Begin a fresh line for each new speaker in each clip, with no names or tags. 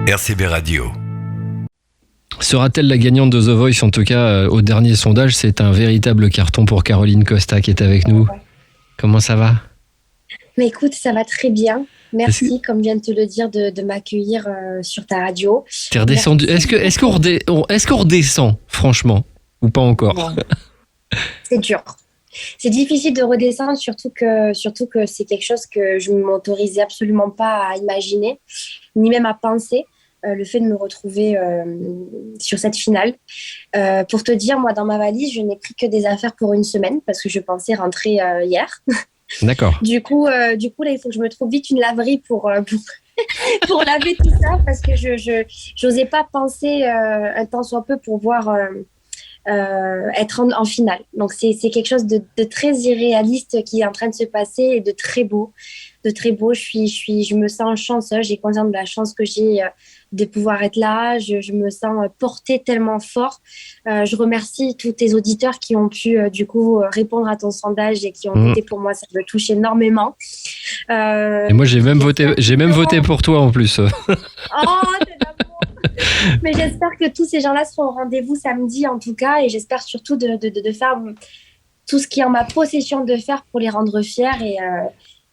RCB Radio.
Sera-t-elle la gagnante de The Voice? En tout cas, au dernier sondage, c'est un véritable carton pour Caroline Costa qui est avec nous.
Ouais.
Comment ça va?
Mais écoute, ça va très bien. Merci, comme vient de te le dire, de m'accueillir sur ta radio.
T'es redescendu. Est-ce qu'on redescend, franchement, ou pas encore?
Bon. C'est dur. C'est difficile de redescendre, surtout que c'est quelque chose que je ne m'autorisais absolument pas à imaginer, ni même à penser. Le fait de me retrouver sur cette finale. Pour te dire, moi, dans ma valise, je n'ai pris que des affaires pour une semaine parce que je pensais rentrer hier.
D'accord.
Du coup, là, il faut que je me trouve vite une laverie pour laver tout ça parce que je n'osais pas penser un temps soit peu pour voir être en finale. Donc, c'est quelque chose de très irréaliste qui est en train de se passer et de très beau. Je me sens chanceuse, j'ai conscience de la chance que j'ai de pouvoir être là. Je me sens portée tellement fort. Je remercie tous tes auditeurs qui ont pu du coup répondre à ton sondage et qui ont voté pour moi. Ça me touche énormément.
Et moi, j'ai même voté pour toi en plus.
Oh, c'est d'amour. Mais j'espère que tous ces gens-là seront au rendez-vous samedi en tout cas, et j'espère surtout de faire tout ce qui est en ma possession de faire pour les rendre fiers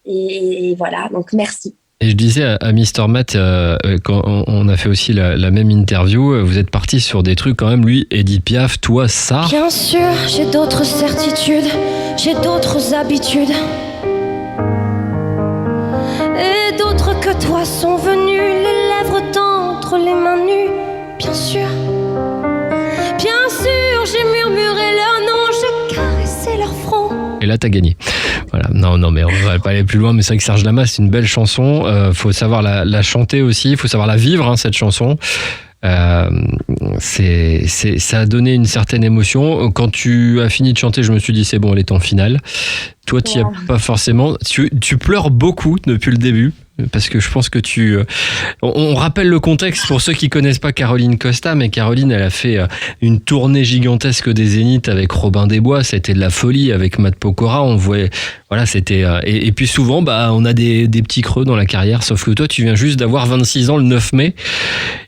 et voilà, donc merci.
Et je disais à Mister Matt, quand on a fait aussi la même interview, vous êtes partis sur des trucs quand même, lui, Edith Piaf, toi, ça.
Bien sûr, j'ai d'autres certitudes, j'ai d'autres habitudes. Et d'autres que toi sont venus, les lèvres d'entre les mains nues. Bien sûr, j'ai murmuré leur nom, j'ai caressé leur front.
Et là, t'as gagné. Voilà. Non, mais on va pas aller plus loin. Mais c'est vrai que Serge Lama, c'est une belle chanson. Faut savoir la chanter aussi. Faut savoir la vivre, hein, cette chanson. Ça a donné une certaine émotion. Quand tu as fini de chanter, je me suis dit c'est bon, elle est en finale. Toi, tu n'y as pas forcément. Tu pleures beaucoup depuis le début. Parce que je pense que on rappelle le contexte pour ceux qui connaissent pas Caroline Costa, mais Caroline, elle a fait une tournée gigantesque des Zéniths avec Robin des Bois, c'était de la folie avec Matt Pokora, on voyait, voilà, c'était et puis souvent, on a des petits creux dans la carrière, sauf que toi, tu viens juste d'avoir 26 ans le 9 mai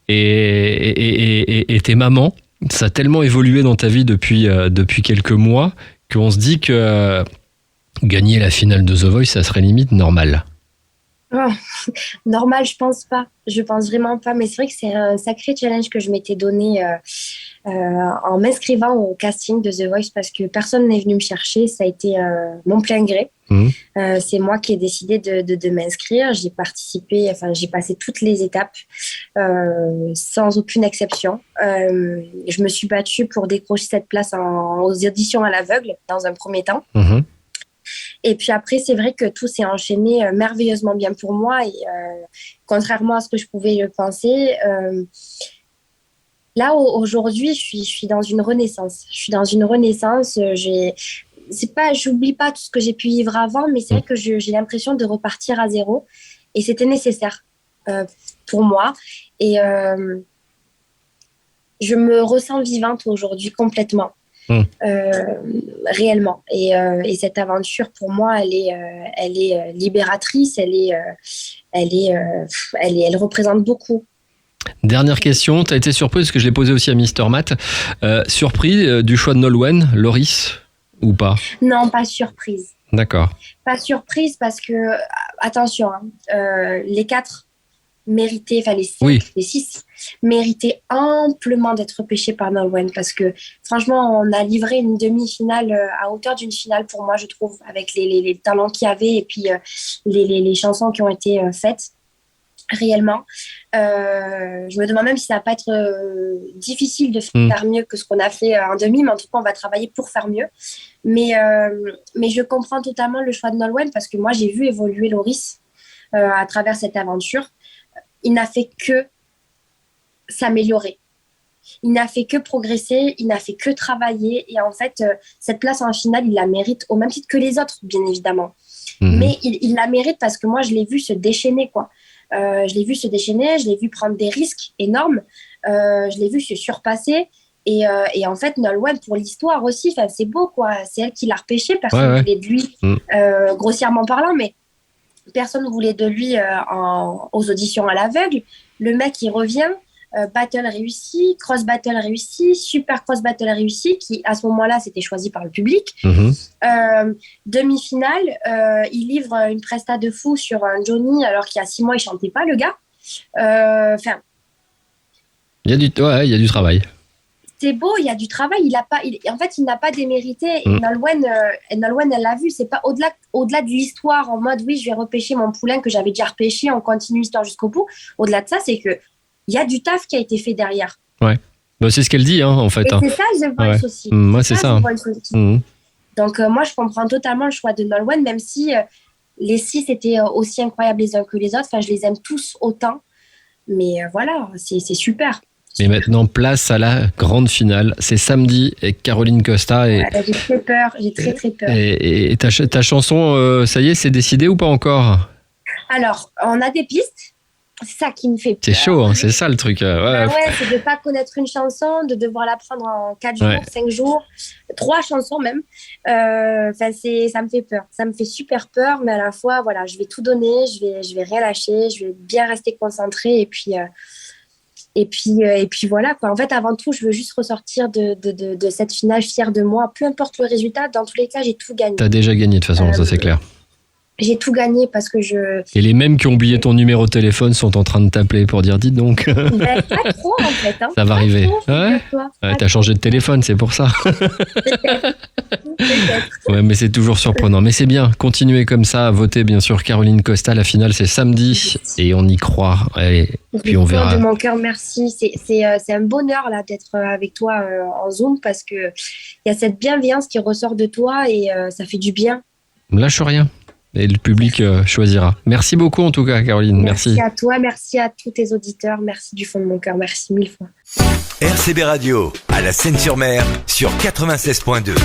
et t'es maman, ça a tellement évolué dans ta vie depuis quelques mois qu'on se dit que gagner la finale de The Voice, ça serait limite normal.
Oh, normal, je pense pas. Je pense vraiment pas. Mais c'est vrai que c'est un sacré challenge que je m'étais donné en m'inscrivant au casting de The Voice parce que personne n'est venu me chercher. Ça a été mon plein gré. C'est moi qui ai décidé de m'inscrire. J'ai participé, j'ai passé toutes les étapes sans aucune exception. Je me suis battue pour décrocher cette place aux auditions à l'aveugle dans un premier temps. Et puis après, c'est vrai que tout s'est enchaîné merveilleusement bien pour moi. Et contrairement à ce que je pouvais penser, là, aujourd'hui, je suis dans une renaissance. Je suis dans une renaissance. J'oublie pas tout ce que j'ai pu vivre avant, mais c'est vrai que j'ai l'impression de repartir à zéro. Et c'était nécessaire pour moi. Et je me ressens vivante aujourd'hui complètement. Réellement et cette aventure pour moi elle est libératrice, elle représente beaucoup.
Dernière question, tu as été surprise parce que je l'ai posé aussi à Mister Matt, surpris du choix de Nolwenn, Loris ou pas? Non,
pas surprise.
D'accord.
Pas surprise parce que attention, les 4 méritaient, les 6 méritaient amplement d'être pêchés par Nolwenn parce que franchement on a livré une demi-finale à hauteur d'une finale pour moi, je trouve, avec les talents qu'il y avait et puis les chansons qui ont été faites réellement. Je me demande même si ça va pas être difficile de faire mieux que ce qu'on a fait en demi, mais en tout cas on va travailler pour faire mieux, mais je comprends totalement le choix de Nolwenn parce que moi j'ai vu évoluer Loris à travers cette aventure. Il n'a fait que s'améliorer. Il n'a fait que progresser, il n'a fait que travailler. Et en fait, cette place en finale, il la mérite au même titre que les autres, bien évidemment. Mais il la mérite parce que moi, je l'ai vu se déchaîner, quoi. Je l'ai vu se déchaîner, je l'ai vu prendre des risques énormes, je l'ai vu se surpasser. Et en fait, Nolwenn, pour l'histoire aussi, c'est beau, quoi. C'est elle qui l'a repêché, personne ne voulait de lui, grossièrement parlant, mais personne ne voulait de lui aux auditions à l'aveugle. Le mec, il revient, battle réussi, cross battle réussi, super cross battle réussi, qui à ce moment-là, c'était choisi par le public. Demi-finale, il livre une presta de fou sur un Johnny, alors qu'il y a 6 mois, il chantait pas, le gars.
Il y a du travail.
C'est beau, il y a du travail. En fait, il n'a pas démérité. Et Nolwenn, elle l'a vu. C'est pas au-delà de l'histoire en mode oui, je vais repêcher mon poulain que j'avais déjà repêché, on continue l'histoire jusqu'au bout. Au-delà de ça, c'est que il y a du taf qui a été fait derrière.
Ouais. Bah, c'est ce qu'elle dit, en fait.
Et c'est ça, The Voice aussi.
Moi, c'est ça.
Donc, moi, je comprends totalement le choix de Nolwenn, même si les 6 étaient aussi incroyables les uns que les autres. Enfin, je les aime tous autant. Mais voilà, c'est super.
Mais maintenant, place à la grande finale. C'est samedi et Caroline Costa. Et...
Ouais, j'ai très peur, j'ai très peur.
Et ta chanson, ça y est, c'est décidé ou pas encore?
Alors, on a des pistes. C'est ça qui me fait peur.
C'est chaud, hein, c'est ça le truc.
C'est de ne pas connaître une chanson, de devoir l'apprendre en 4 jours, 5 jours, 3 chansons même. Ça me fait peur. Ça me fait super peur, mais à la fois, voilà, je vais tout donner, je vais rien lâcher, je vais bien rester concentrée et puis voilà, quoi. En fait, avant tout, je veux juste ressortir de cette finale fière de moi. Peu importe le résultat, dans tous les cas, j'ai tout gagné.
T'as déjà gagné de toute façon, ça c'est clair.
J'ai tout gagné parce que
Et les mêmes qui ont oublié ton numéro de téléphone sont en train de t'appeler pour dire dites donc.
Pas trop en fait. Hein.
Ça va arriver. T'as changé de téléphone, c'est pour ça.
Peut-être.
Ouais, mais c'est toujours surprenant. Mais c'est bien, continuez comme ça à voter, bien sûr. Caroline Costa, la finale c'est samedi et on y croit. Et puis on verra.
De mon cœur, merci. C'est un bonheur là d'être avec toi en Zoom parce que il y a cette bienveillance qui ressort de toi et ça fait du bien.
Lâche rien. Et le public choisira. Merci beaucoup en tout cas, Caroline. Merci
à toi, merci à tous tes auditeurs. Merci du fond de mon cœur. Merci 1000 fois.
RCB Radio, à la Seine-sur-Mer, sur 96.2.